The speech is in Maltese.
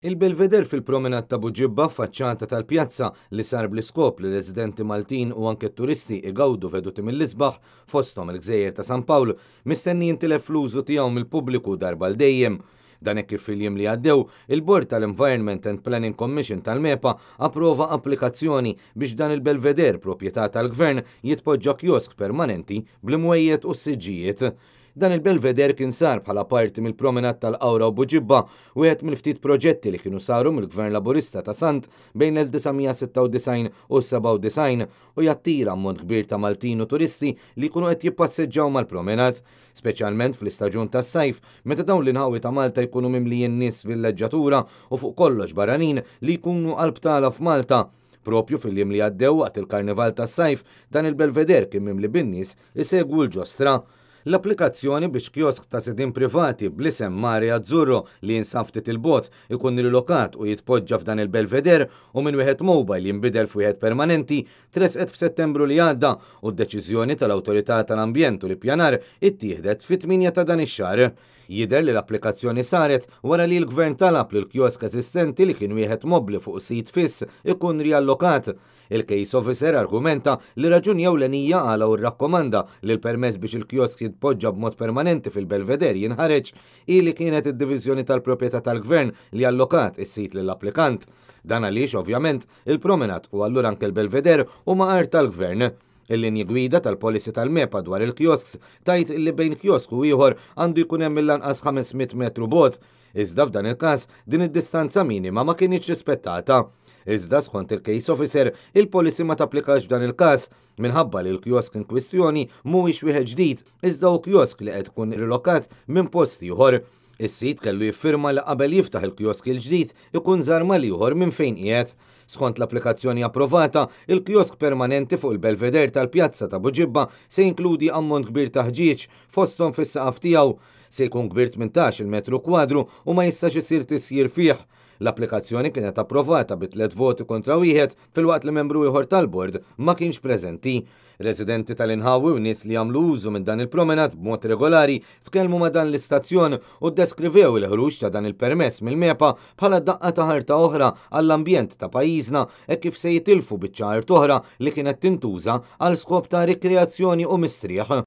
Il-Belveder fil-promenat ta' Buġibba faċċata tal-pjazza li sar bl-iskop li residenti Maltin u anke turisti igawdu veduti mill-isbaħ fosthom il-Gżejjer ta' San Pawl mistenni jintilef fl-użu tiegħu mill-pubbliku darba l dejjem. Dan hekk kif fil-jiem li għaddew, il-Bord tal-Environment and Planning Commission tal-MEPA approva applikazzjoni biex dan il-Belveder proprjetà tal-Gvern jitpoġġa kiosk permanenti bl-imwejjed u s-siġġijiet. Dan il-Belveder kien sar bħala parti mill-promenat tal-Qawra u Buġibba wieħed mill-ftit proġetti li kienu saru mill-Gvern Laburista ta' Sant bejn l-1996 u 97 u jattira ammont kbir ta' Maltin u turisti li jkunu qed jippasseġġaw mal-promenat, speċjalment fl-istaġun tas-sajf meta dawn l-inħawi ta' Malta jkunu mimlijin nies fil-leġġatura u fuq kollox barranin li jkunu qalb tagħla f'Malta. Propju fil-jiem li għaddew waqt il-Karnival tas-sajf dan il-Belveder kien mimli bin-nies isegwu l-ġostra. L-applikazzjoni biex kiosk ta' sidin privati bl-isem Mare Azzurro li jinsab ftit il-bot ikun rilokat u jitpoġġa f'dan il-Belveder u minn wieħed mobile jinbidel f'wieħed permanenti tresqet f'Settembru li għadda u d-deċiżjoni tal-Awtorità tal-Ambjent u l-Ippjanar ittieħdet fit-8 ta' dan ix-xahar. Jidher li l-applikazzjoni saret wara li l-Gvern talab li l-kiosk eżistenti li kien wieħed mobbli fuq sit fiss ikun riallokat. Il-case officer argumenta li raġuni ewlenija għala u rrakkomanda li l-permess biex il-kiosk jitpoġġa b'mod permanenti fil-Belveder jinħareġ ili kienet id-diviżjoni tal-proprjetà tal-Gvern li allokat is-sit lill-applikant. Dan għaliex ovvjament il-promenat u allura anke l-Belveder huma art tal-Gvern. Il-linji gwida tal-policy tal-MEPA dwar il-kiosks tajt li bejn kiosk u ieħor għandu jkun hemm mill-anqas 500 metru bogħod, iżda f'dan il-każ din id-distanza minima ma kienx rispettata. Iżda skont il-case officer, il-policy ma tapplikax f'dan il-każ minħabba li l-kiosk in kwistjoni mhuwiex wieħed ġdid, iżda hu kiosk li qed ikun rilokat minn post ieħor. Is-sit kellu jiffirma li qabel jiftaħ il-kiosk il-ġdid ikun żar mal-ieħor minn fejn qiegħed. Skont l-applikazzjoni approvata, il-kiosk permanenti fuq il-Belveder tal-Pjazza ta' Buġibba se jinkludi ammont kbir ta' ħġieġ fosthom fis-saqaf tiegħu. Se jkun kbir 18 metru kwadru u ma jistax isir tisjir fih. L-applikazzjoni kienet approvata bi 3 voti kontra wieħed filwaqt li membru ieħor tal-bord ma kienx preżenti. Residenti tal-inħawi u nies li jagħmlu użu minn dan il-promenat b'mod regolari tkellmu ma' dan l-istazzjon u ddeskrivew il-ħruġ ta' dan il-permess mill-MEPA bħala daqqa ta' ħarta oħra għall-ambjent ta' pajjiżna e kif se jitilfu biċ-ċahar oħra li kienet tintuża għal skop ta' rikreazzjoni u mistrieħ.